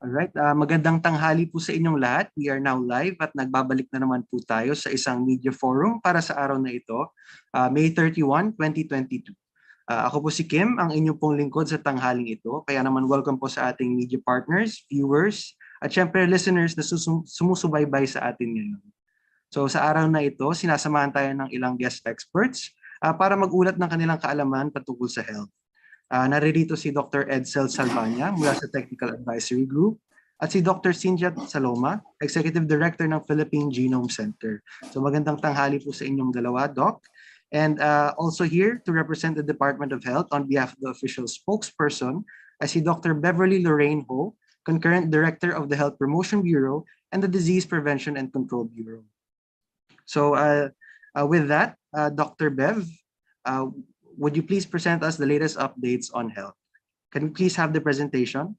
Alright, magandang tanghali po sa inyong lahat. We are now live at nagbabalik na naman po tayo sa isang media forum para sa araw na ito, May 31, 2022. Ako po si Kim, ang inyong pong lingkod sa tanghaling ito. Kaya naman welcome po sa ating media partners, viewers, at syempre listeners na sumusubaybay sa atin ngayon. So sa araw na ito, sinasamahan tayo ng ilang guest experts para mag-ulat ng kanilang kaalaman patungkol sa health. Naririto si Dr. Edsel Salvania mula sa Technical Advisory Group at si Dr. Cynthia Saloma, Executive Director ng Philippine Genome Center. So magandang tanghali po sa inyong dalawa, Doc. And also here to represent the Department of Health on behalf of the official spokesperson ay si Dr. Beverly Lorraine Ho, Concurrent Director of the Health Promotion Bureau and the Disease Prevention and Control Bureau. So with that, Dr. Bev, would you please present us the latest updates on health? Can we please have the presentation?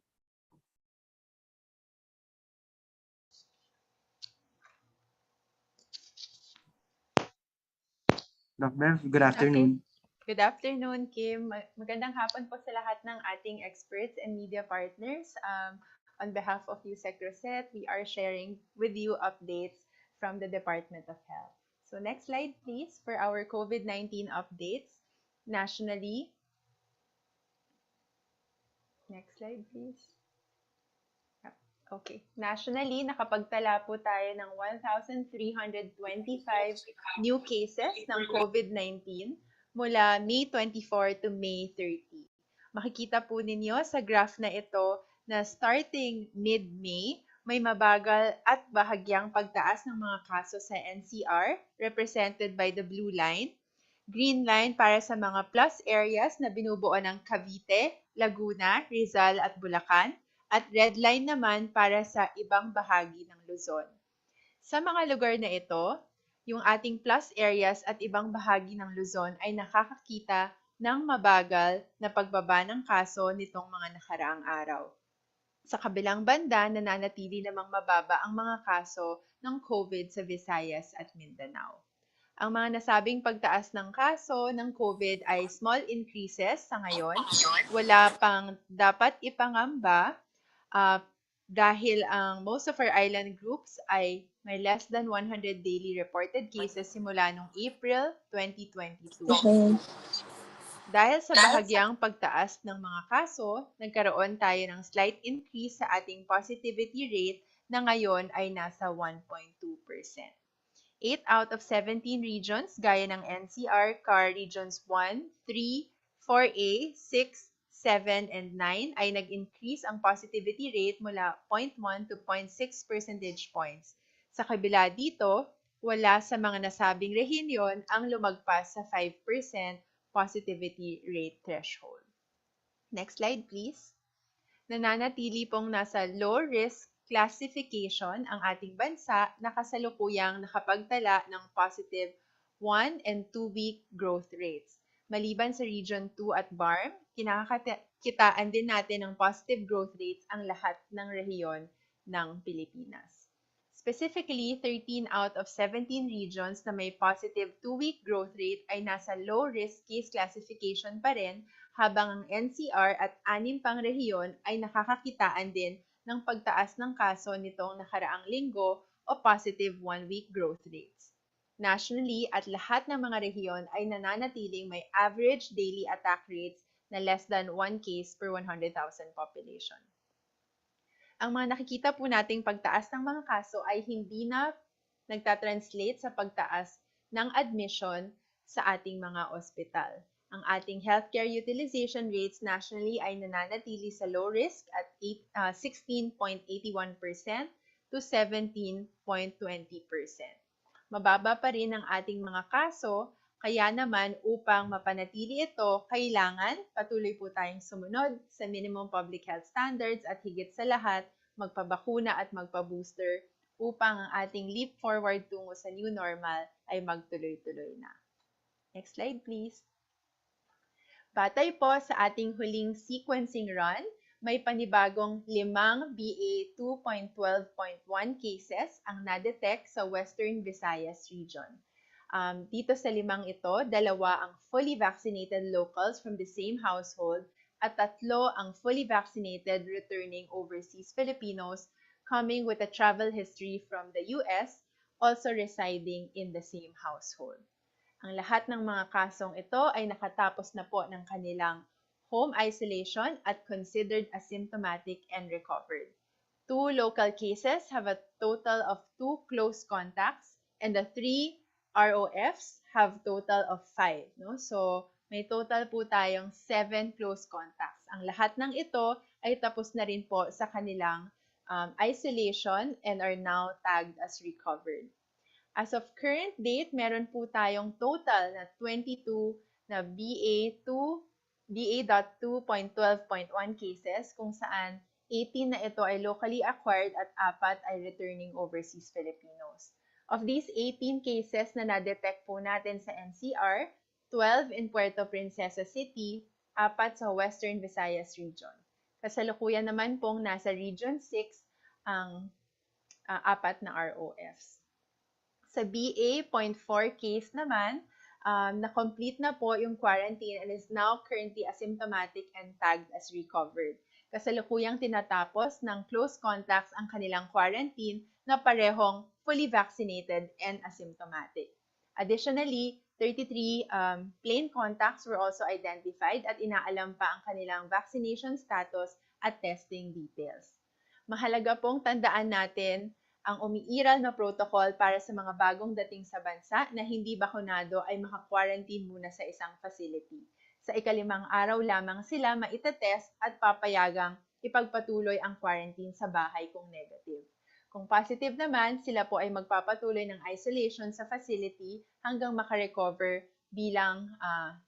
Dr. Bev, good afternoon. Okay. Good afternoon, Kim. Magandang hapon po sa lahat ng ating experts and media partners. On behalf of USEC Rosette, we are sharing with you updates from the Department of Health. So next slide, please, for our COVID-19 updates. Nationally, next slide, please. Okay. Nationally, nakapagtala po tayo ng 1,325 new cases ng COVID-19 mula May 24 to May 30. Makikita po ninyo sa graph na ito na starting mid-May, may mabagal at bahagyang pagtaas ng mga kaso sa NCR, represented by the blue line. Green line para sa mga plus areas na binubuo ng Cavite, Laguna, Rizal at Bulacan, at red line naman para sa ibang bahagi ng Luzon. Sa mga lugar na ito, yung ating plus areas at ibang bahagi ng Luzon ay nakakakita ng mabagal na pagbaba ng kaso nitong mga nakaraang araw. Sa kabilang banda, nananatili namang mababa ang mga kaso ng COVID sa Visayas at Mindanao. Ang mga nasabing pagtaas ng kaso ng COVID ay small increases sa ngayon. Wala pang dapat ipangamba dahil ang most of our island groups ay may less than 100 daily reported cases simula noong April 2022. Dahil sa bahagyang pagtaas ng mga kaso, nagkaroon tayo ng slight increase sa ating positivity rate na ngayon ay nasa 1.2%. 8 out of 17 regions gaya ng NCR, CAR Regions 1, 3, 4A, 6, 7, and 9 ay nag-increase ang positivity rate mula 0.1 to 0.6 percentage points. Sa kabila dito, wala sa mga nasabing rehiyon ang lumagpas sa 5% positivity rate threshold. Next slide, please. Nananatili pong nasa low-risk classification ang ating bansa na kasalukuyang nakapagtala ng positive 1 and 2 week growth rates. Maliban sa Region 2 at BARM, kinakakitaan din natin ng positive growth rates ang lahat ng rehiyon ng Pilipinas. Specifically, 13 out of 17 regions na may positive 2-week growth rate ay nasa low-risk case classification pa rin, habang ang NCR at 6 pang rehiyon ay nakakakitaan din ng pagtaas ng kaso nitong nakaraang linggo o positive 1-week growth rates. Nationally, at lahat ng mga rehiyon ay nananatiling may average daily attack rates na less than 1 case per 100,000 population. Ang mga nakikita po nating pagtaas ng mga kaso ay hindi na nagtatranslate sa pagtaas ng admission sa ating mga ospital. Ang ating healthcare utilization rates nationally ay nananatili sa low risk at 16.81% to 17.20%. Mababa pa rin ang ating mga kaso, kaya naman upang mapanatili ito, kailangan patuloy po tayong sumunod sa minimum public health standards at higit sa lahat, magpabakuna at magpa-booster upang ang ating leap forward tungo sa new normal ay magtuloy-tuloy na. Next slide, please. Batay po sa ating huling sequencing run, may panibagong 5 BA 2.12.1 cases ang na-detect sa Western Visayas region. Dito sa 5 ito, 2 ang fully vaccinated locals from the same household at 3 ang fully vaccinated returning overseas Filipinos coming with a travel history from the US, also residing in the same household. Ang lahat ng mga kasong ito ay nakatapos na po ng kanilang home isolation at considered asymptomatic and recovered. 2 local cases have a total of 2 close contacts and the 3 ROFs have total of 5. No? So, may total po tayong 7 close contacts. Ang lahat ng ito ay tapos na rin po sa kanilang isolation and are now tagged as recovered. As of current date, meron po tayong total na 22 na BA.2.12.1 cases kung saan 18 na ito ay locally acquired at 4 ay returning overseas Filipinos. Of these 18 cases na na-detect po natin sa NCR, 12 in Puerto Princesa City, 4 sa Western Visayas region. Kasalukuyan naman pong nasa Region 6 ang 4 na ROFs. Sa BA.4 case naman, na-complete na po yung quarantine and is now currently asymptomatic and tagged as recovered. Kasalukuyang tinatapos ng close contacts ang kanilang quarantine na parehong fully vaccinated and asymptomatic. Additionally, 33 plain contacts were also identified at inaalam pa ang kanilang vaccination status at testing details. Mahalaga pong tandaan natin ang umiiral na protocol para sa mga bagong dating sa bansa na hindi bakunado ay maka-quarantine muna sa isang facility. Sa ika-5 araw lamang sila maitetest at papayagang ipagpatuloy ang quarantine sa bahay kung negative. Kung positive naman, sila po ay magpapatuloy ng isolation sa facility hanggang makarecover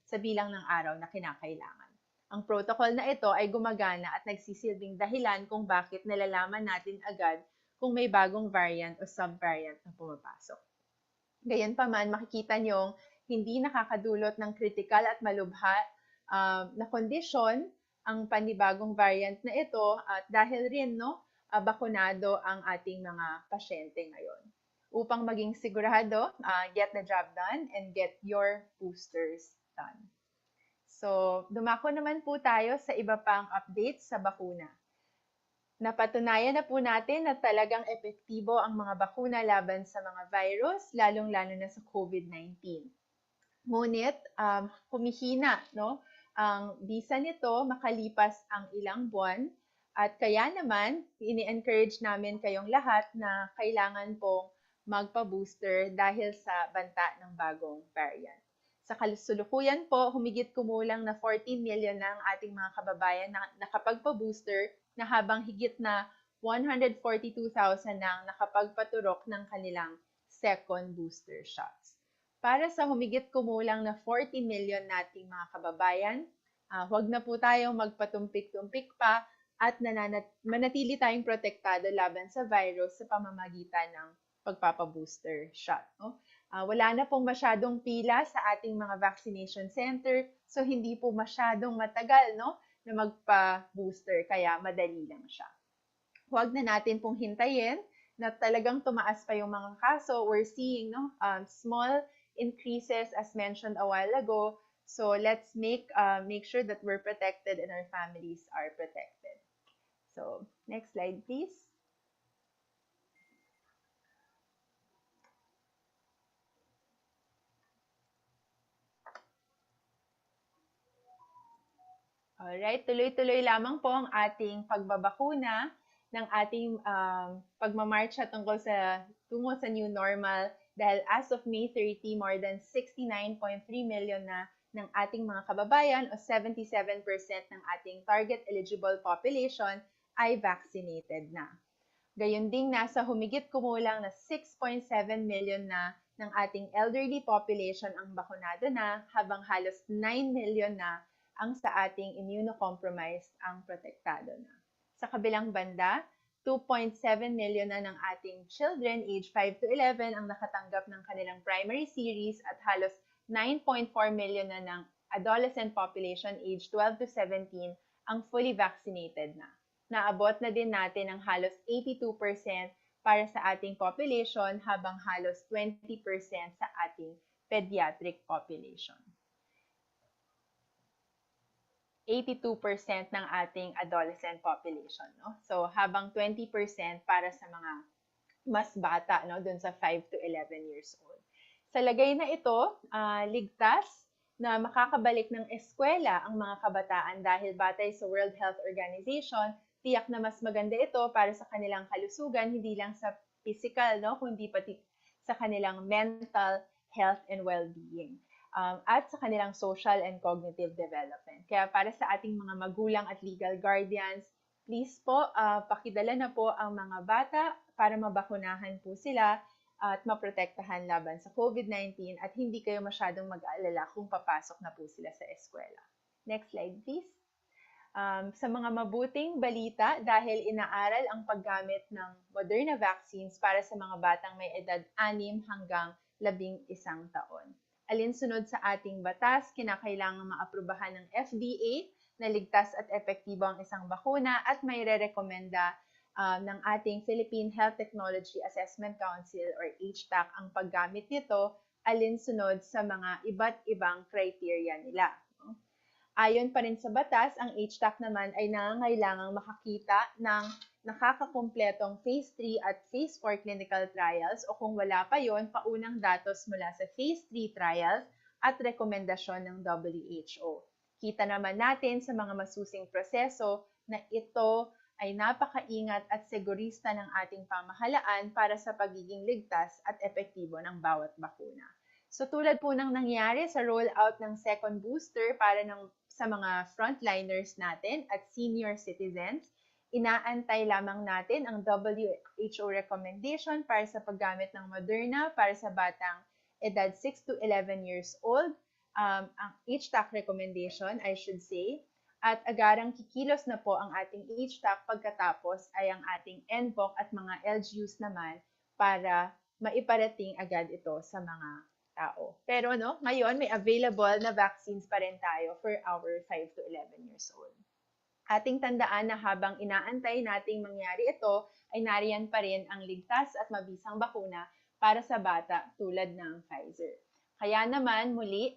sa bilang ng araw na kinakailangan. Ang protocol na ito ay gumagana at nagsisilbing dahilan kung bakit nalalaman natin agad kung may bagong variant o subvariant na pumapasok. Gayunpaman, makikita niyong hindi nakakadulot ng critical at malubha na kondisyon ang panibagong variant na ito at dahil rin bakunado ang ating mga pasyente ngayon. Upang maging sigurado, get the job done and get your boosters done. So, dumako naman po tayo sa iba pang updates sa bakuna. Napatunayan na po natin na talagang epektibo ang mga bakuna laban sa mga virus, lalong-lalo na sa COVID-19. Ngunit, humihina ang bisa nito makalipas ang ilang buwan at kaya naman, ini-encourage namin kayong lahat na kailangan pong magpa-booster dahil sa banta ng bagong variant. Sa kalusulukuyan po, humigit kumulang na 14 million na ang ating mga kababayan na nakapagpa-booster na habang higit na 142,000 nang nakapagpaturok ng kanilang second booster shots. Para sa humigit kumulang na 40 million nating mga kababayan, huwag na po tayong magpatumpik-tumpik pa at manatili tayong protektado laban sa virus sa pamamagitan ng pagpapabooster shot. Wala na pong masyadong pila sa ating mga vaccination center, so hindi po masyadong matagal na magpa-booster, kaya madali lang siya. Huwag na natin pong hintayin na talagang tumaas pa yung mga kaso. We're seeing small increases as mentioned a while ago, so let's make sure that we're protected and our families are protected. So, next slide please. Alright, tuloy-tuloy lamang po ang ating pagbabakuna ng ating pagmamarcha tungo sa new normal dahil as of May 30, more than 69.3 million na ng ating mga kababayan o 77% ng ating target eligible population ay vaccinated na. Gayon ding nasa humigit kumulang na 6.7 million na ng ating elderly population ang bakunado na habang halos 9 million na ang sa ating immunocompromised ang protektado na. Sa kabilang banda, 2.7 million na ng ating children age 5 to 11 ang nakatanggap ng kanilang primary series at halos 9.4 million na ng adolescent population age 12 to 17 ang fully vaccinated na. Naabot na din natin ang halos 82% para sa ating population habang halos 20% sa ating pediatric population. 82% ng ating adolescent population, no? So, habang 20% para sa mga mas bata, no, dun sa 5 to 11 years old. Sa lagay na ito, ligtas na makakabalik ng eskwela ang mga kabataan dahil batay sa World Health Organization, tiyak na mas maganda ito para sa kanilang kalusugan, hindi lang sa physical, no, kundi pati sa kanilang mental health and well-being. At sa kanilang social and cognitive development. Kaya para sa ating mga magulang at legal guardians, please po, pakidala na po ang mga bata para mabakunahan po sila at maprotektahan laban sa COVID-19 at hindi kayo masyadong mag-aalala kung papasok na po sila sa eskwela. Next slide, please. Sa mga mabuting balita, dahil inaaral ang paggamit ng Moderna vaccines para sa mga batang may edad 6 hanggang 11 taon. Alinsunod sa ating batas, kinakailangan maaprubahan ng FDA na ligtas at epektibo ang isang bakuna at may re-rekomenda ng ating Philippine Health Technology Assessment Council or HTAC ang paggamit nito alinsunod sa mga iba't ibang criteria nila. Ayon pa rin sa batas, ang HTAC naman ay nangangailangang makakita ng nakakakumpletong Phase 3 at Phase 4 clinical trials o kung wala pa yon, paunang datos mula sa Phase 3 trials at rekomendasyon ng WHO. Kita naman natin sa mga masusing proseso na ito ay napakaingat at segurista ng ating pamahalaan para sa pagiging ligtas at epektibo ng bawat bakuna. So tulad po ng nangyari sa rollout ng second booster para sa mga frontliners natin at senior citizens, inaantay lamang natin ang WHO recommendation para sa paggamit ng Moderna para sa batang edad 6 to 11 years old, ang HTAC recommendation, I should say, at agarang kikilos na po ang ating HTAC pagkatapos ay ang ating NPOC at mga LGUs naman para maiparating agad ito sa mga tao. Pero ngayon may available na vaccines pa rin tayo for our 5 to 11 years old. Ating tandaan na habang inaantay nating mangyari ito, ay nariyan pa rin ang ligtas at mabisang bakuna para sa bata tulad ng Pfizer. Kaya naman muli,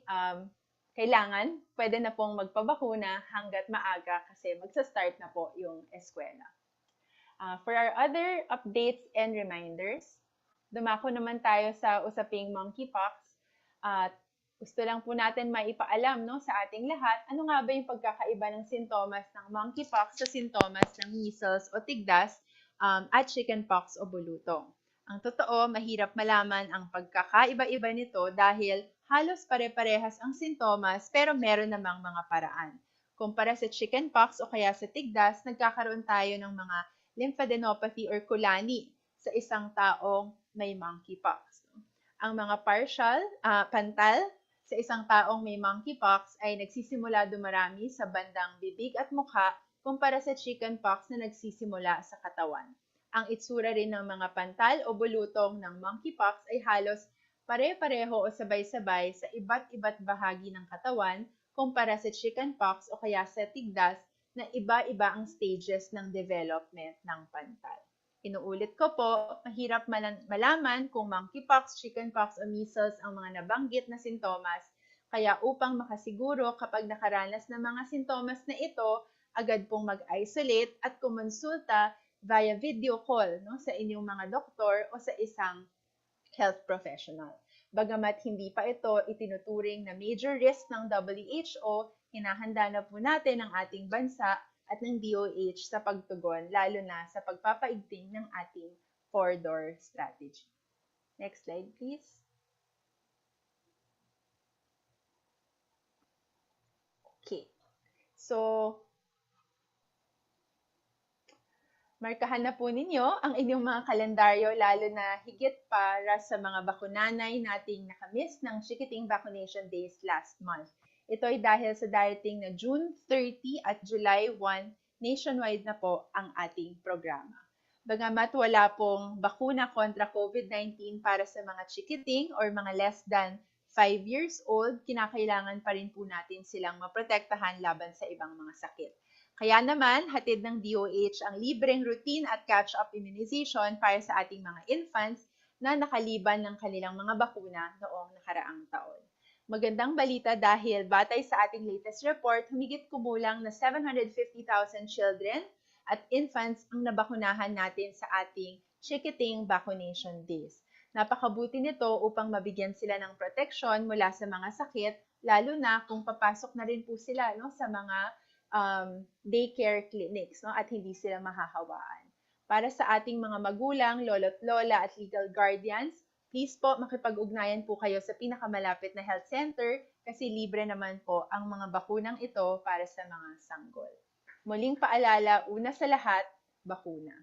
kailangan pwede na pong magpabakuna hanggat maaga kasi magsa-start na po yung eskwela. For our other updates and reminders, dumako naman tayo sa usaping monkeypox at gusto lang po natin maipaalam sa ating lahat, ano nga ba yung pagkakaiba ng sintomas ng monkeypox sa sintomas ng measles o tigdas at chickenpox o bulutong. Ang totoo, mahirap malaman ang pagkakaiba-iba nito dahil halos pare-parehas ang sintomas pero meron namang mga paraan. Kumpara sa chickenpox o kaya sa tigdas, nagkakaroon tayo ng mga lymphadenopathy or kulani sa isang taong may monkeypox. Ang mga pantal sa isang taong may monkeypox ay nagsisimula dumarami sa bandang bibig at mukha kumpara sa chickenpox na nagsisimula sa katawan. Ang itsura rin ng mga pantal o bulutong ng monkeypox ay halos pare-pareho o sabay-sabay sa iba't bahagi ng katawan kumpara sa chickenpox o kaya sa tigdas na iba-iba ang stages ng development ng pantal. Inuulit ko po, mahirap malaman kung monkeypox, chickenpox o measles ang mga nabanggit na sintomas. Kaya upang makasiguro kapag nakaranas ng mga sintomas na ito, agad pong mag-isolate at kumonsulta via video call sa inyong mga doktor o sa isang health professional. Bagamat hindi pa ito itinuturing na major risk ng WHO, hinahanda na po natin ang ating bansa at ng DOH sa pagtugon, lalo na sa pagpapaigting ng ating 4-door strategy. Next slide, please. Okay. So, markahan na po ninyo ang inyong mga kalendaryo, lalo na higit para sa mga bakunanay nating nakamiss ng Chikiting Vaccination Days last month. Ito ay dahil sa darating na June 30 at July 1, nationwide na po ang ating programa. Bagamat wala pong bakuna kontra COVID-19 para sa mga chikiting or mga less than 5 years old, kinakailangan pa rin po natin silang maprotektahan laban sa ibang mga sakit. Kaya naman, hatid ng DOH ang libreng routine at catch-up immunization para sa ating mga infants na nakaliban ng kanilang mga bakuna noong nakaraang taon. Magandang balita dahil batay sa ating latest report, humigit kumulang na 750,000 children at infants ang nabakunahan natin sa ating chikiting vaccination days. Napakabuti nito upang mabigyan sila ng proteksyon mula sa mga sakit, lalo na kung papasok na rin po sila sa mga daycare clinics at hindi sila mahahawaan. Para sa ating mga magulang, lolo't lola at legal guardians, please po makipag-ugnayan po kayo sa pinakamalapit na health center kasi libre naman po ang mga bakunang ito para sa mga sanggol. Muling paalala, una sa lahat, bakuna.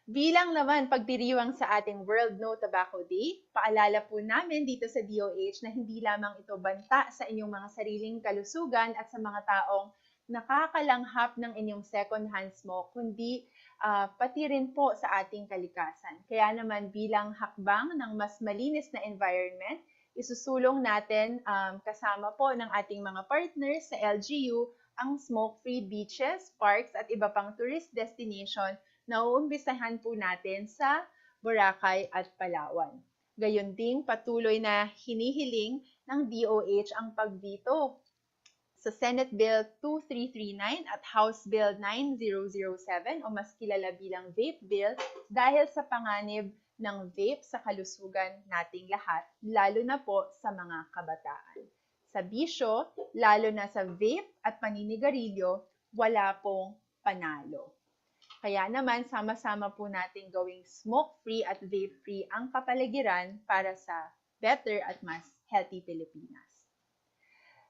Bilang naman pagdiriwang sa ating World No Tobacco Day, paalala po namin dito sa DOH na hindi lamang ito banta sa inyong mga sariling kalusugan at sa mga taong nakakalanghap ng inyong second-hand smoke, kundi pati rin po sa ating kalikasan. Kaya naman bilang hakbang ng mas malinis na environment, isusulong natin kasama po ng ating mga partners sa LGU ang smoke-free beaches, parks at iba pang tourist destination na uumpisahan po natin sa Boracay at Palawan. Gayon ding patuloy na hinihiling ng DOH ang pagdito sa Senate Bill 2339 at House Bill 9007 o mas kilala bilang Vape Bill dahil sa panganib ng vape sa kalusugan nating lahat, lalo na po sa mga kabataan. Sa bisyo, lalo na sa vape at paninigarilyo, wala pong panalo. Kaya naman, sama-sama po natin gawing smoke-free at vape-free ang kapaligiran para sa better at mas healthy Pilipinas.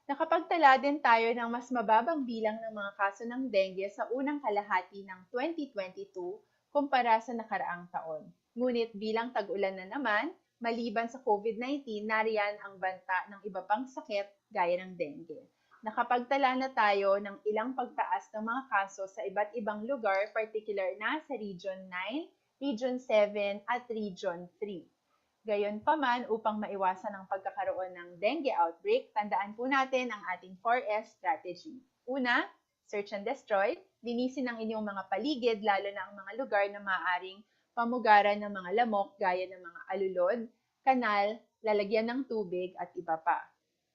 Nakapagtala din tayo ng mas mababang bilang ng mga kaso ng dengue sa unang kalahati ng 2022 kumpara sa nakaraang taon. Ngunit bilang tag-ulan na naman, maliban sa COVID-19, nariyan ang banta ng iba pang sakit gaya ng dengue. Nakapagtala na tayo ng ilang pagtaas ng mga kaso sa iba't ibang lugar, particular na sa Region 9, Region 7 at Region 3. Gayunpaman, upang maiwasan ang pagkakaroon ng dengue outbreak, tandaan po natin ang ating 4S strategy. Una, search and destroy. Linisin ang inyong mga paligid, lalo na ang mga lugar na maaaring pamugaran ng mga lamok gaya ng mga alulod, kanal, lalagyan ng tubig at iba pa.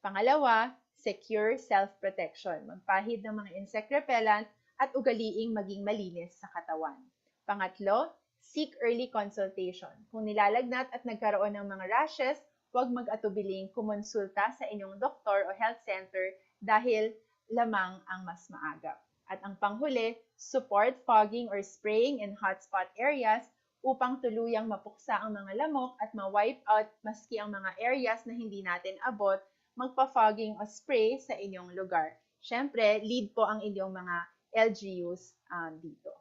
Pangalawa, secure self-protection. Magpahid ng mga insect repellent at ugaliing maging malinis sa katawan. Pangatlo, seek early consultation. Kung nilalagnat at nagkaroon ng mga rashes, huwag mag-atubiling kumonsulta sa inyong doktor o health center dahil lamang ang mas maaga. At ang panghuli, support fogging or spraying in hotspot areas upang tuluyang mapuksa ang mga lamok at ma-wipe out maski ang mga areas na hindi natin abot, magpa-fogging o spray sa inyong lugar. Siyempre, lead po ang inyong mga LGUs dito.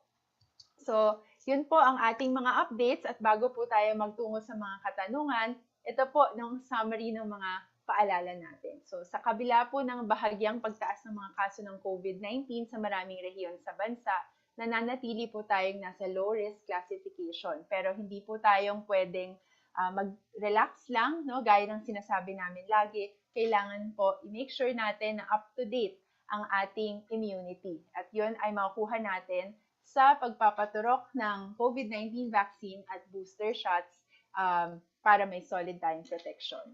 So, yun po ang ating mga updates at bago po tayo magtungo sa mga katanungan, ito po ng summary ng mga paalala natin. So, sa kabila po ng bahagyang pagtaas ng mga kaso ng COVID-19 sa maraming rehiyon sa bansa, nananatili po tayong nasa low-risk classification. Pero hindi po tayong pwedeng mag-relax lang, gaya ng sinasabi namin lagi, kailangan po i-make sure natin na up-to-date ang ating immunity. At yun ay makukuha natin sa pagpapaturok ng COVID-19 vaccine at booster shots para may solid tayong protection.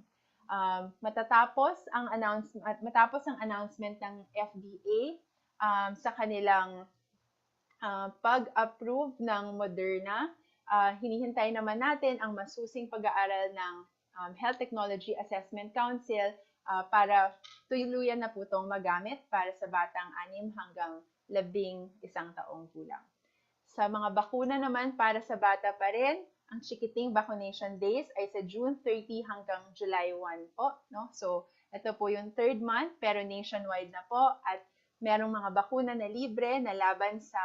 Matapos ang announcement ng FDA sa kanilang pag-approve ng Moderna, hinihintay naman natin ang masusing pag-aaral ng Health Technology Assessment Council para tuluyan na po itong magamit para sa batang 6 hanggang 11 taong gulang. Sa mga bakuna naman para sa bata pa rin, ang chikiting vaccination days ay sa June 30 hanggang July 1 po. So, ito po yung 3rd month pero nationwide na po at merong mga bakuna na libre na laban sa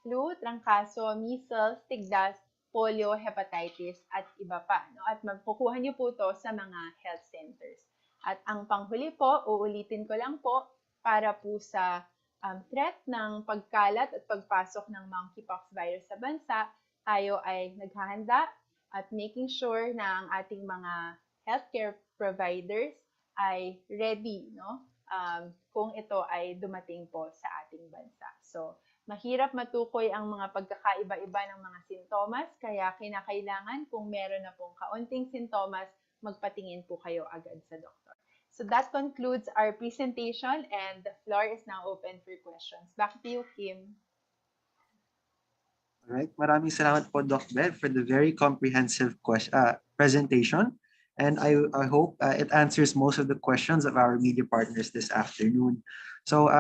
flu, trangkaso, measles, tigdas, polio, hepatitis at iba pa. At magkukuha niyo po ito sa mga health centers. At ang panghuli po, uulitin ko lang po, para po sa threat ng pagkalat at pagpasok ng monkeypox virus sa bansa, tayo ay naghahanda at making sure na ang ating mga healthcare providers ay ready, no? Kung ito ay dumating po sa ating bansa. So, mahirap matukoy ang mga pagkakaiba-iba ng mga sintomas, kaya kinakailangan kung meron na pong kaunting sintomas, magpatingin po kayo agad sa doktor. So that concludes our presentation and the floor is now open for questions. Back to you, Kim. All right. Maraming salamat po, Doc Bev, for the very comprehensive presentation. And I hope it answers most of the questions of our media partners this afternoon. So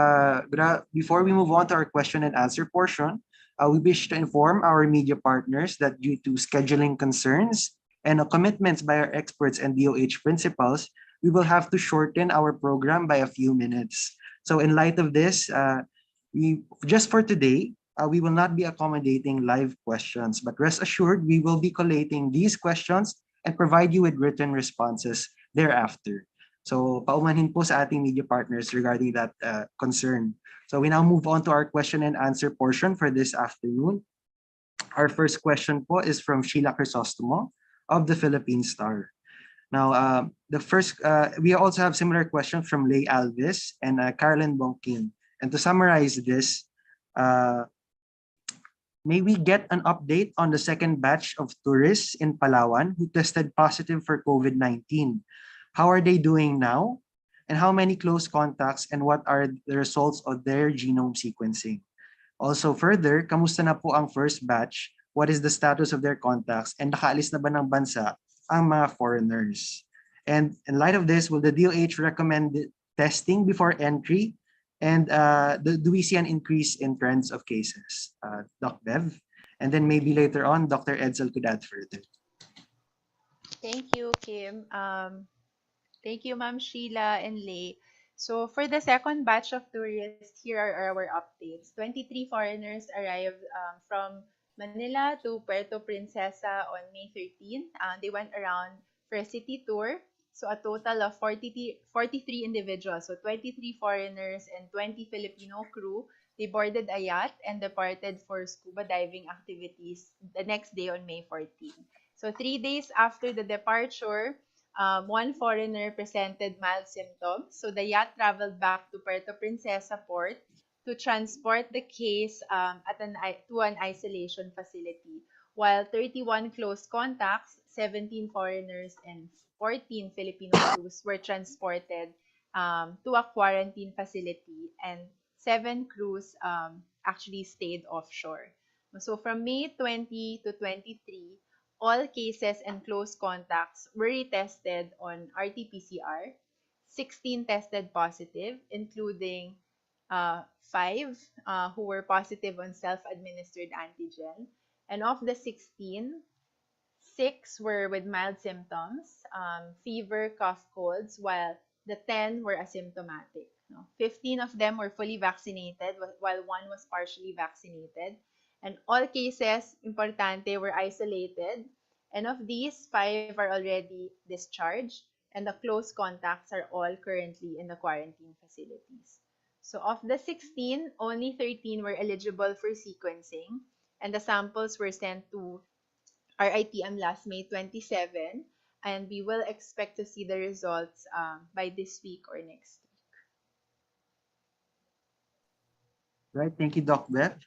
before we move on to our question and answer portion, we wish to inform our media partners that due to scheduling concerns and commitments by our experts and DOH principals, we will have to shorten our program by a few minutes. So in light of this, we just for today, we will not be accommodating live questions, but rest assured, we will be collating these questions and provide you with written responses thereafter. So paumanhin po sa ating media partners regarding that concern. So we now move on to our question and answer portion for this afternoon. Our first question po is from Sheila Crisostomo of the Philippine Star. Now, we also have similar questions from Lay Alvis and Carolyn Bonking. And to summarize this, may we get an update on the second batch of tourists in Palawan who tested positive for COVID-19? How are they doing now? And how many close contacts and what are the results of their genome sequencing? Also further, kamusta na po ang first batch? What is the status of their contacts? And nakaalis na ba ng bansa ang mga foreigners? And in light of this, will the DOH recommend testing before entry? And do we see an increase in trends of cases? Doc Bev? And then maybe later on, Dr. Edsel could add further. Thank you, Kim. Thank you, Ma'am Sheila and Lay. So for the second batch of tourists, here are our updates. 23 foreigners arrived from Manila to Puerto Princesa on May 13. They went around for a city tour. So a total of 43 individuals, so 23 foreigners and 20 Filipino crew. They boarded a yacht and departed for scuba diving activities the next day on May 14. So 3 days after the departure, one foreigner presented mild symptoms. So the yacht traveled back to Puerto Princesa port to transport the case to an isolation facility, while 31 close contacts, 17 foreigners, and 14 Filipino crews were transported to a quarantine facility, and 7 crews actually stayed offshore. So from May 20 to 23, all cases and close contacts were retested on RT-PCR. 16 tested positive, including 5 who were positive on self-administered antigen. And of the 16, 6 were with mild symptoms, fever, cough, colds, while the 10 were asymptomatic. 15 of them were fully vaccinated, while 1 was partially vaccinated. And all cases, importante, were isolated. And of these, 5 are already discharged, and the close contacts are all currently in the quarantine facilities. So of the 16, only 13 were eligible for sequencing, and the samples were sent to RITM last May 27, and we will expect to see the results by this week or next week. Right, thank you, Doc Beth.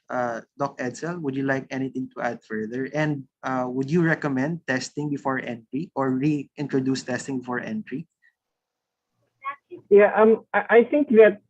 Doc Edsel, would you like anything to add further? And would you recommend testing before entry or reintroduce testing before entry? Yeah, I think that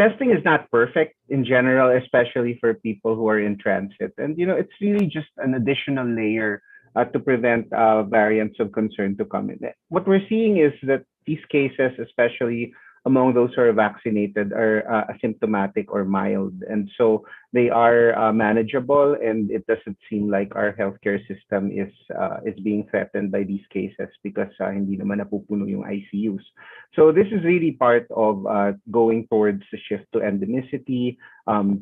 testing is not perfect in general, especially for people who are in transit. And, it's really just an additional layer to prevent variants of concern to come in. What we're seeing is that these cases, especially among those who are vaccinated, are asymptomatic or mild. And so they are manageable, and it doesn't seem like our healthcare system is being threatened by these cases because hindi naman napupuno yung ICUs. So this is really part of going towards the shift to endemicity,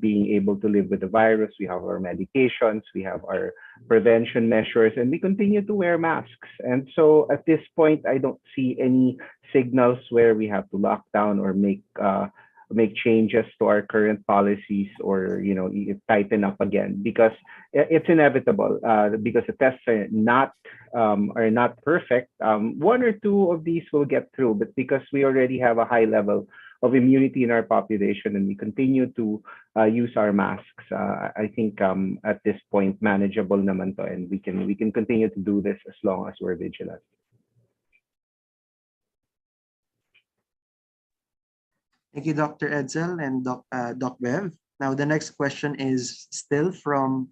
being able to live with the virus. We have our medications, we have our prevention measures, and we continue to wear masks. And so at this point, I don't see any signals where we have to lock down or make make changes to our current policies or tighten up again, because it's inevitable, because the tests are not perfect. One or two of these will get through, but because we already have a high level of immunity in our population and we continue to use our masks, I think at this point manageable naman to, and we can continue to do this as long as we're vigilant. Thank you, Dr. Edsel and Doc Bev. Now, the next question is still from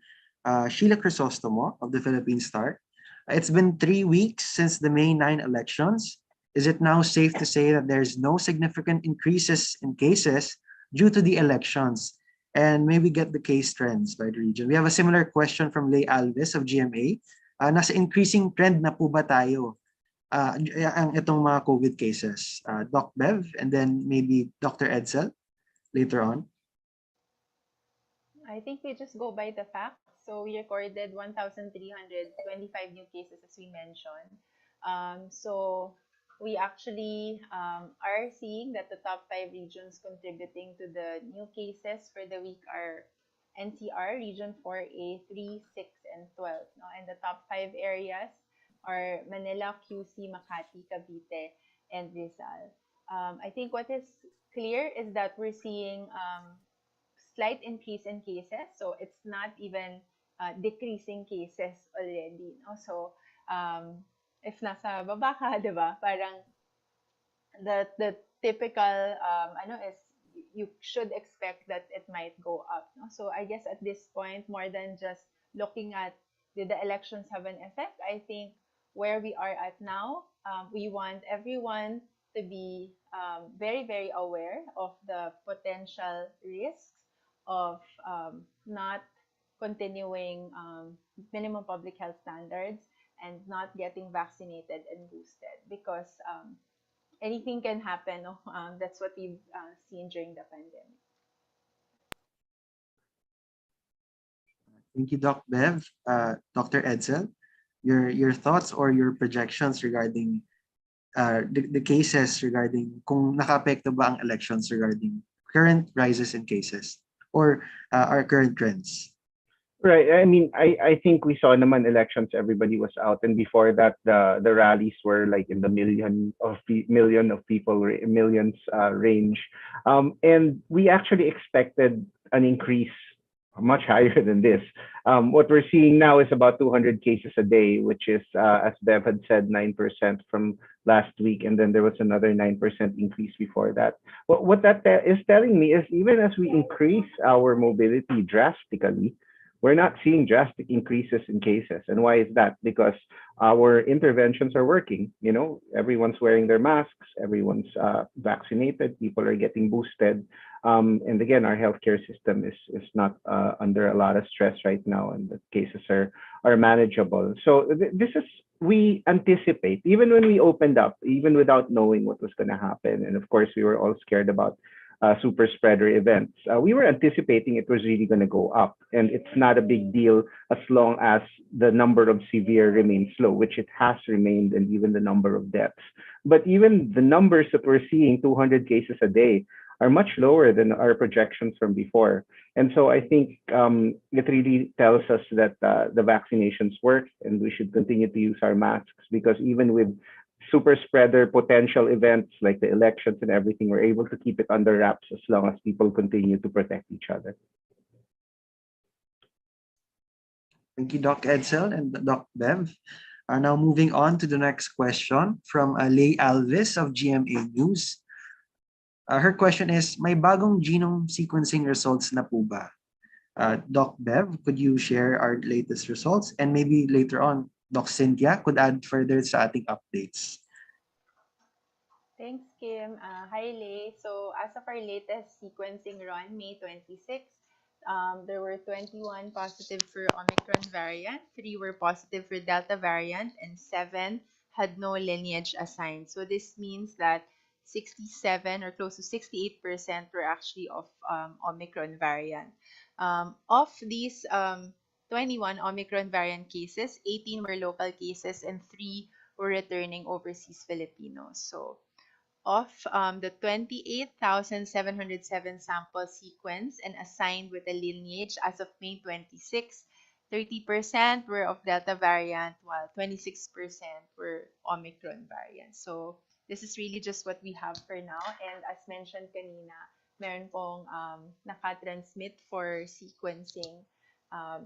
Sheila Crisostomo of the Philippine Star. It's been 3 weeks since the May 9 elections. Is it now safe to say that there's no significant increases in cases due to the elections? And maybe get the case trends by the region. We have a similar question from Lay Alves of GMA. Nasa increasing trend na po ba tayo ang itong mga COVID cases? Doc Bev and then maybe Dr. Edsel later on. I think we just go by the facts. So we recorded 1,325 new cases, as we mentioned. So we actually are seeing that the top 5 regions contributing to the new cases for the week are NCR, Region 4A, 3, 6, and 12. No? And the top 5 areas are Manila, QC, Makati, Cavite, and Rizal. I think what is clear is that we're seeing slight increase in cases. So it's not even decreasing cases already. No? So if nasa baba ka, di ba? Parang the typical is you should expect that it might go up. No? So I guess at this point, more than just looking at did the elections have an effect, I think where we are at now, we want everyone to be very, very aware of the potential risks of not continuing minimum public health standards and not getting vaccinated and boosted, because anything can happen. No? That's what we've seen during the pandemic. Thank you, Doc Bev. Dr. Edsel, your thoughts or your projections regarding the cases regarding kung nakaapekto ba ang elections regarding current rises in cases or our current trends? Right. I mean, I think we saw naman elections, everybody was out, and before that, the rallies were like in the million of people, millions range, and we actually expected an increase much higher than this. What we're seeing now is about 200 cases a day, which is, as Bev had said, 9% from last week, and then there was another 9% increase before that. What that is telling me is even as we increase our mobility drastically, we're not seeing drastic increases in cases. And why is that? Because our interventions are working. Everyone's wearing their masks, everyone's vaccinated, people are getting boosted. And again, our healthcare system is not under a lot of stress right now, and the cases are manageable. So we anticipate, even when we opened up, even without knowing what was going to happen. And of course, we were all scared about super spreader events. We were anticipating it was really going to go up, and it's not a big deal as long as the number of severe remains low, which it has remained, and even the number of deaths. But even the numbers that we're seeing, 200 cases a day, are much lower than our projections from before. And so I think it really tells us that the vaccinations work, and we should continue to use our masks, because even with super spreader potential events like the elections and everything, we're able to keep it under wraps as long as people continue to protect each other. Thank you, Doc Edsel and Doc Bev. Now moving on to the next question from Lay Alves of GMA News. Her question is, may bagong genome sequencing results na po ba? Doc Bev, could you share our latest results? And maybe later on, Doc Cynthia could add further sa ating updates. Thanks, Kim. Hi, Lay. So as of our latest sequencing run, May 26, there were 21 positive for Omicron variant, 3 were positive for Delta variant, and 7 had no lineage assigned. So this means that 67 or close to 68% were actually of Omicron variant. Of these 21 Omicron variant cases, 18 were local cases and 3 were returning overseas Filipinos. So of the 28,707 sample sequence and assigned with a lineage as of May 26, 30% were of Delta variant, while 26% were Omicron variant. So this is really just what we have for now. And as mentioned kanina, meron pong nakatransmit for sequencing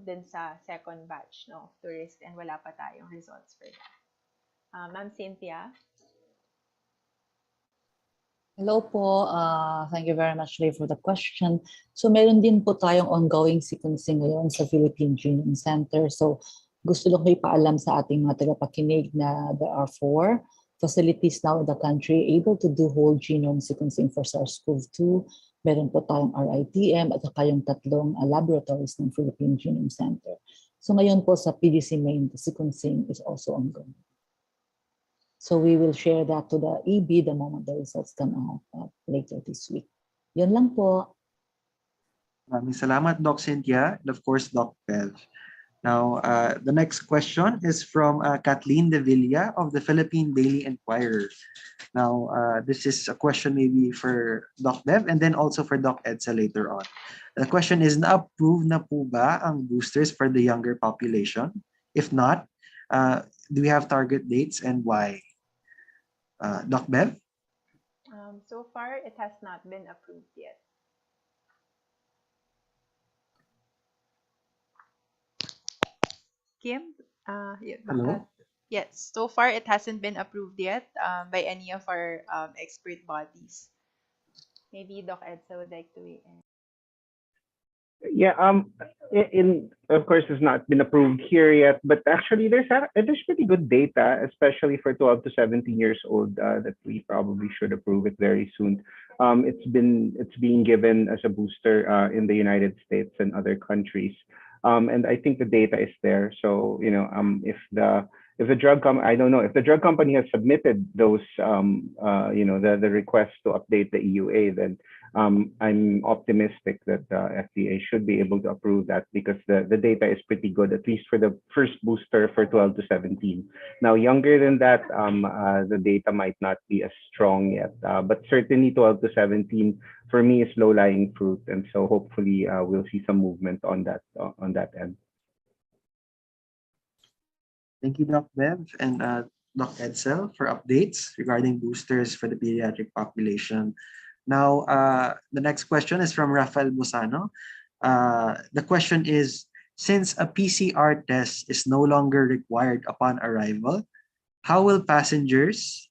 dun sa second batch no, tourist, and wala pa tayong results for that. Ma'am Cynthia? Hello po. Thank you very much, Ray, for the question. So meron din po tayong ongoing sequencing ngayon sa Philippine Genome Center. So gusto lang ko ipaalam sa ating mga tagapakinig na there are 4 facilities now in the country able to do whole genome sequencing for SARS-CoV-2. Meron po tayong RITM at saka yung 3 laboratories ng Philippine Genome Center. So ngayon po sa PDC main, the sequencing is also ongoing. So we will share that to the EB the moment the results come out later this week. Yun lang po. Maraming salamat, Doc Cynthia, and of course, Doc Bev. Now, the next question is from Kathleen De Villa of the Philippine Daily Enquirer. Now, this is a question maybe for Doc Bev and then also for Doc Edsa later on. The question is, na-approve na po ba ang boosters for the younger population? If not, do we have target dates and why? Doc Bev? So far, it has not been approved yet. Kim? Hello? Yes, so far it hasn't been approved yet by any of our expert bodies. Maybe Doc Edsa would like to weigh in. Yeah, of course it's not been approved here yet, but actually there's pretty good data, especially for 12 to 17 years old, that we probably should approve it very soon. It's being given as a booster in the United States and other countries, and I think the data is there. So if the drug I don't know if the drug company has submitted those the request to update the EUA, then I'm optimistic that the FDA should be able to approve that because the data is pretty good, at least for the first booster for 12 to 17. Now, younger than that, the data might not be as strong yet, but certainly 12 to 17 for me is low-lying fruit, and so hopefully we'll see some movement on that end. Thank you, Doc Bev and Doc Edsel for updates regarding boosters for the pediatric population. Now, the next question is from Rafael Busano. The question is, since a PCR test is no longer required upon arrival, how will passengers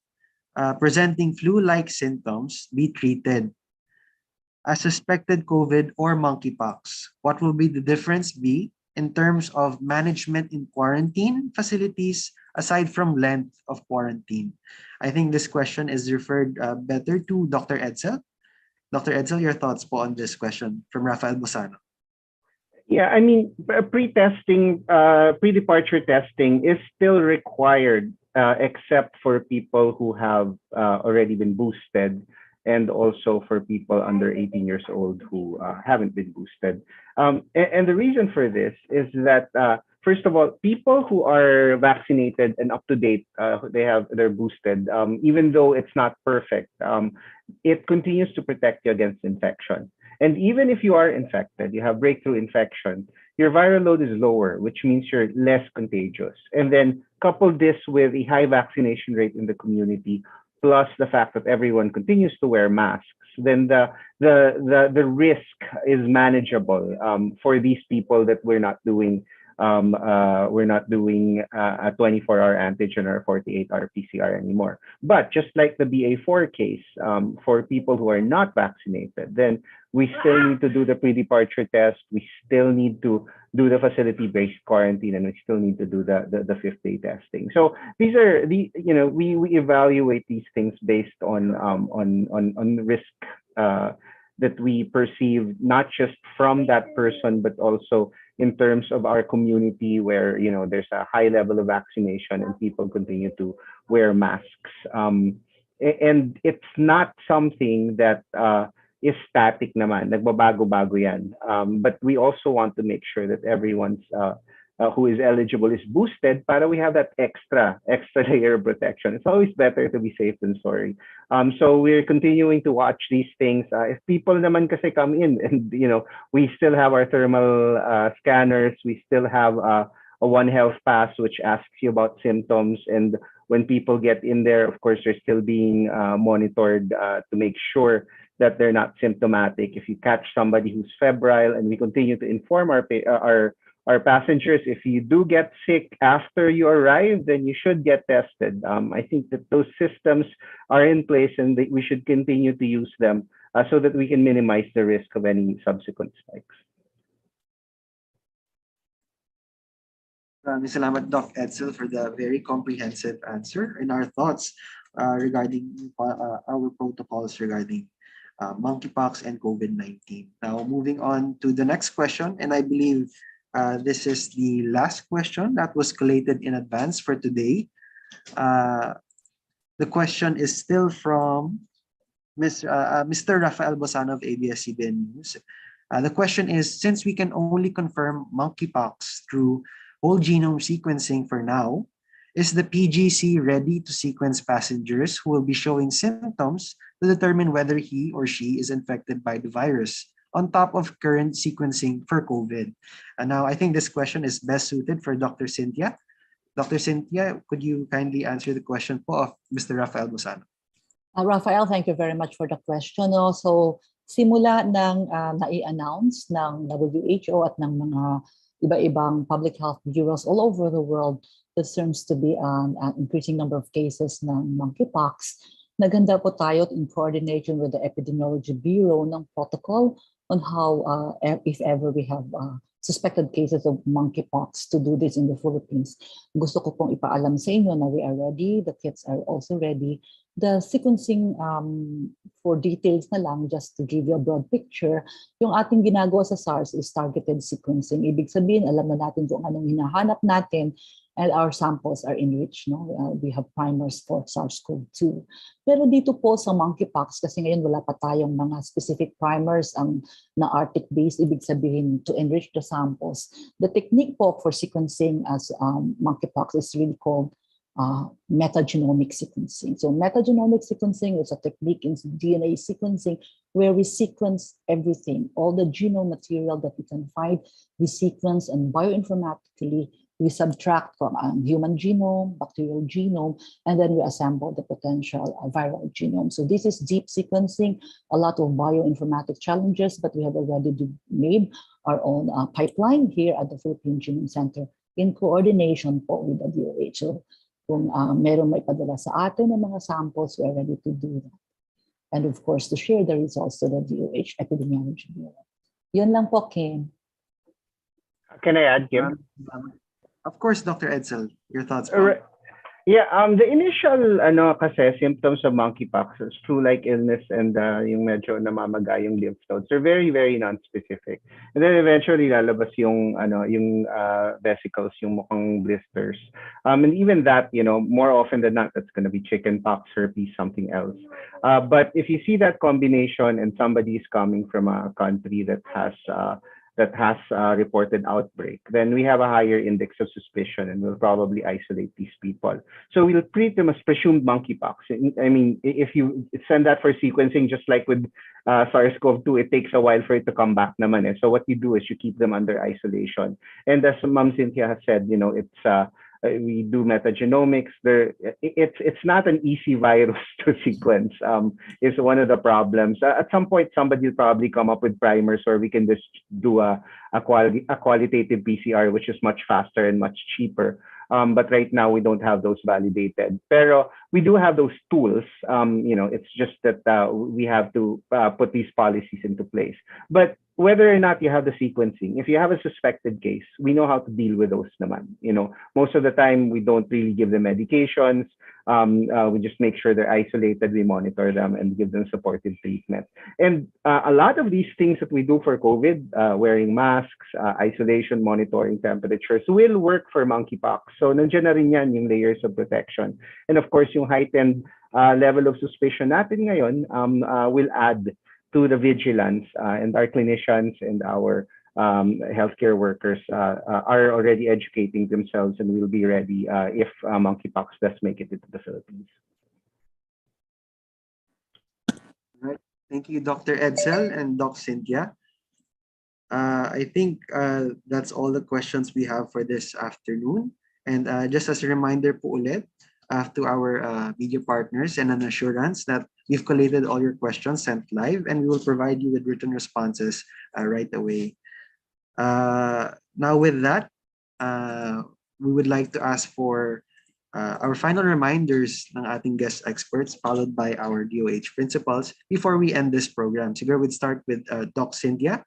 presenting flu-like symptoms be treated? As suspected COVID or monkeypox, what will be the difference be in terms of management in quarantine facilities aside from length of quarantine? I think this question is referred better to Dr. Edsel. Dr. Edsel, your thoughts po on this question from Rafael Busano. Yeah, I mean, pre-testing, pre-departure testing is still required, except for people who have already been boosted, and also for people under 18 years old who haven't been boosted. And the reason for this is that, first of all, people who are vaccinated and up to date, they're boosted, even though it's not perfect, it continues to protect you against infection. And even if you are infected, you have breakthrough infection, your viral load is lower, which means you're less contagious. And then couple this with a high vaccination rate in the community, plus the fact that everyone continues to wear masks, then the risk is manageable for these people that we're not doing a 24-hour antigen or 48-hour PCR anymore. But just like the BA4 case, for people who are not vaccinated, then we still need to do the pre-departure test. We still need to do the facility-based quarantine, and we still need to do the 5th-day testing. So these are we evaluate these things based on risk that we perceive, not just from that person, but also in terms of our community, where there's a high level of vaccination and people continue to wear masks. And it's not something that is static naman, nagbabago-bago yan. But we also want to make sure that everyone's who is eligible is boosted, para we have that extra layer of protection. It's always better to be safe than sorry. So we're continuing to watch these things. If people naman kasi come in and we still have our thermal scanners, we still have a One Health Pass which asks you about symptoms, and when people get in there, of course, they're still being monitored to make sure that they're not symptomatic. If you catch somebody who's febrile, and we continue to inform our passengers, if you do get sick after you arrive, then you should get tested. I think that those systems are in place, and we should continue to use them so that we can minimize the risk of any subsequent spikes. Maraming salamat, Doc Edsel, for the very comprehensive answer and our thoughts regarding our protocols regarding monkeypox and COVID-19. Now, moving on to the next question, and I believe this is the last question that was collated in advance for today. The question is still from Mr. Rafael Bosano of ABS-CBN News. The question is, since we can only confirm monkeypox through whole genome sequencing for now, is the PGC ready to sequence passengers who will be showing symptoms to determine whether he or she is infected by the virus, on top of current sequencing for COVID? And now I think this question is best suited for Dr. Cynthia. Dr. Cynthia, could you kindly answer the question po of Mr. Rafael Bosano? Rafael, thank you very much for the question. So, simula ng nai-announce ng WHO at ng mga iba-ibang public health bureaus all over the world, there seems to be an increasing number of cases ng monkeypox. Naganda po tayo in coordination with the Epidemiology Bureau ng protocol on how, if ever we have suspected cases of monkeypox, to do this in the Philippines. Gusto ko pong ipaalam sa inyo na we are ready, the kits are also ready. The sequencing, for details na lang, just to give you a broad picture, yung ating ginagawa sa SARS is targeted sequencing. Ibig sabihin, alam na natin kung anong hinahanap natin, and our samples are enriched. We have primers for SARS-CoV-2. Pero dito po sa monkeypox, kasi ngayon wala pa tayong mga specific primers na Arctic-based, ibig sabihin to enrich the samples. The technique po for sequencing as monkeypox is really called metagenomic sequencing. So metagenomic sequencing is a technique in DNA sequencing where we sequence everything, all the genome material that we can find, we sequence, and bioinformatically we subtract from a human genome, bacterial genome, and then we assemble the potential viral genome. So this is deep sequencing, a lot of bioinformatic challenges, but we have already made our own pipeline here at the Philippine Genome Center in coordination po with the DOH. So kung meron may padala sa atin ng mga samples, we are ready to do that. And of course, to share the results to the DOH Epidemiology Bureau. Yun lang po, Kim. Can I add, Kim? Of course, Dr. Edsel, your thoughts? Yeah, the initial kasi symptoms of monkeypox is flu-like illness and yung medyo namamaga yung lymph nodes are very, very non-specific. And then eventually lalabas yung vesicles, yung mukhang blisters. And even that, more often than not, that's going to be chickenpox, herpes, something else. But if you see that combination and somebody is coming from a country that has reported outbreak, then we have a higher index of suspicion and we'll probably isolate these people. So we'll treat them as presumed monkeypox. I mean, if you send that for sequencing, just like with SARS-CoV-2, it takes a while for it to come back naman. So what you do is you keep them under isolation. And as Ma'am Cynthia has said, it's we do metagenomics. It's not an easy virus to sequence. Is one of the problems. At some point, somebody will probably come up with primers, or we can just do a qualitative PCR, which is much faster and much cheaper. But right now we don't have those validated. Pero we do have those tools. It's just that we have to put these policies into place. But whether or not you have the sequencing, if you have a suspected case, we know how to deal with those naman. Most of the time we don't really give them medications. We just make sure they're isolated, we monitor them and give them supportive treatment. And a lot of these things that we do for COVID, wearing masks, isolation, monitoring temperatures, will work for monkeypox. So nandiyan na rin yan yung layers of protection. And of course, yung heightened level of suspicion natin ngayon will add to the vigilance, and our clinicians and our healthcare workers are already educating themselves and will be ready if monkeypox does make it into the Philippines. Right. Thank you, Dr. Edsel and Doc Cynthia. I think that's all the questions we have for this afternoon. And just as a reminder po ulit to our media partners and an assurance that we've collated all your questions sent live and we will provide you with written responses right away. Now with that, we would like to ask for our final reminders ng ating guest experts followed by our DOH principals before we end this program. Siguro we'd start with Doc Cynthia.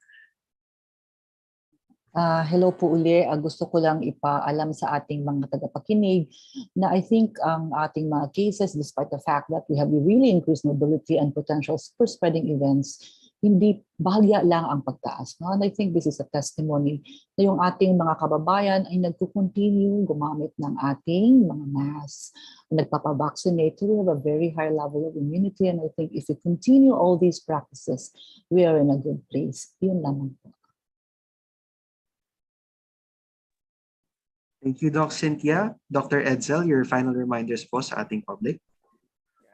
Hello po uli. Gusto ko lang ipaalam sa ating mga tagapakinig na I think ang ating mga cases, despite the fact that we have really increased mobility and potential super spreading events, hindi bahagya lang ang pagtaas. No? And I think this is a testimony na yung ating mga kababayan ay nagko-continue gumamit ng ating mga masks, nagpapavaccinate. We have a very high level of immunity and I think if we continue all these practices, we are in a good place. Yun lamang po. Thank you, Doc Cynthia. Dr. Edsel, your final reminders po sa ating public.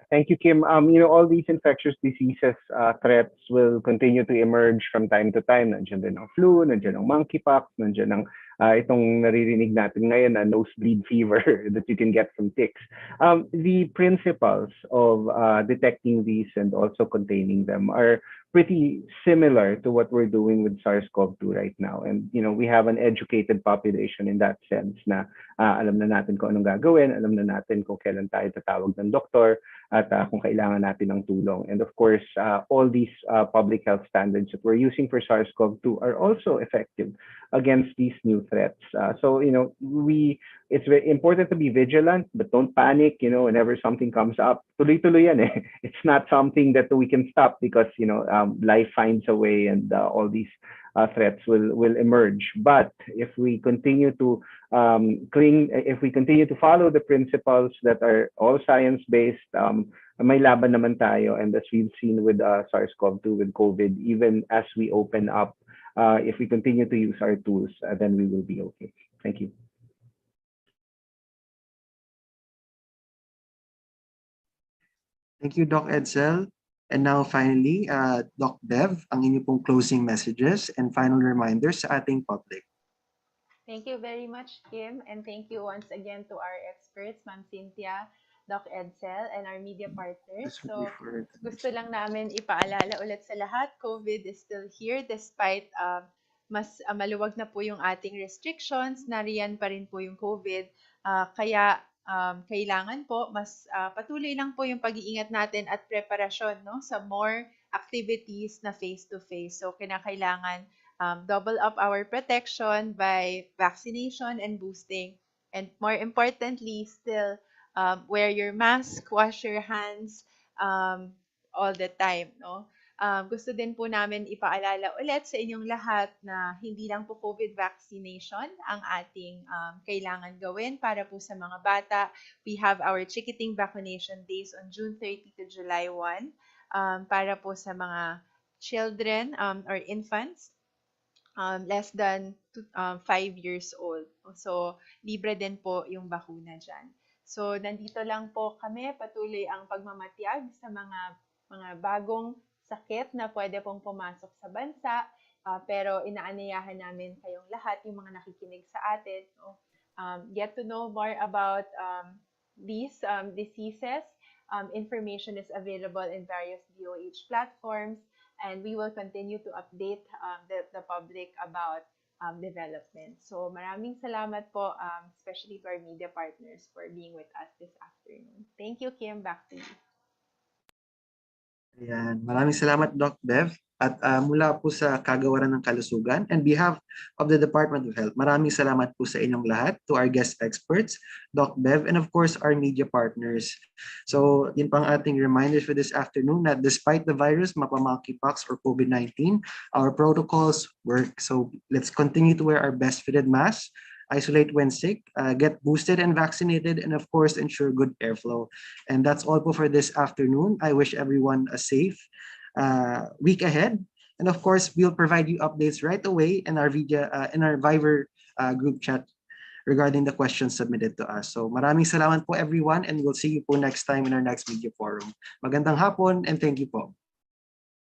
Thank you, Kim. All these infectious diseases threats will continue to emerge from time to time. Nandiyan din ang flu, nandiyan ang monkeypox, nandiyan ang itong naririnig natin ngayon na nosebleed fever that you can get from ticks. The principles of detecting these and also containing them are pretty similar to what we're doing with SARS-CoV-2 right now. And, we have an educated population in that sense na alam na natin kung anong gagawin, alam na natin kung kailan tayo tatawag ng doktor, at kung kailangan natin ng tulong. And of course, all these public health standards that we're using for SARS-CoV-2 are also effective against these new threats. So, it's very important to be vigilant, but don't panic, whenever something comes up. Tuloy-tuloy yan eh. It's not something that we can stop because, life finds a way and all these threats will emerge. But if we continue to if we continue to follow the principles that are all science-based, may laban naman tayo. And as we've seen with SARS-CoV-2, with COVID, even as we open up, if we continue to use our tools, then we will be okay. Thank you. Thank you, Doc Edsel. And now finally, Doc Bev, ang inyo pong closing messages and final reminders sa ating public. Thank you very much, Kim, and thank you once again to our experts, Ma'am Cynthia, Doc Edsel, and our media partners. So, gusto lang namin ipaalala ulit sa lahat, COVID is still here despite mas maluwag na po yung ating restrictions, nariyan pa rin po yung COVID. Kaya kailangan po mas patuloy lang po yung pag-iingat natin at preparasyon sa more activities na face-to-face. So, kinakailangan double up our protection by vaccination and boosting. And more importantly, still wear your mask, wash your hands all the time. Gusto din po namin ipaalala ulit sa inyong lahat na hindi lang po COVID vaccination ang ating kailangan gawin para po sa mga bata. We have our ticketing vaccination days on June 30 to July 1 para po sa mga children or infants less than 5 years old. So, libre din po yung bakuna dyan. So, nandito lang po kami, patuloy ang pagmamatiyag sa mga bagong sakit na pwede pong pumasok sa bansa. Pero inaanyayahan namin kayong lahat, yung mga nakikinig sa atin, get to know more about these diseases. Information is available in various DOH platforms. And we will continue to update the public about development. So maraming salamat po, especially to our media partners for being with us this afternoon. Thank you, Kim. Back to you. Ayan. Maraming salamat, Doc Bev. At mula po sa Kagawaran ng Kalusugan, and behalf of the Department of Health, maraming salamat po sa inyong lahat, to our guest experts, Doc Bev, and of course, our media partners. So, yun pang ating reminders for this afternoon that despite the virus, monkeypox or COVID-19, our protocols work. So, let's continue to wear our best fitted masks, isolate when sick, get boosted and vaccinated, and of course, ensure good airflow. And that's all po for this afternoon. I wish everyone a safe week ahead. And of course, we'll provide you updates right away in our Viber group chat regarding the questions submitted to us. So maraming salamat po everyone, and we'll see you po next time in our next media forum. Magandang hapon and thank you po.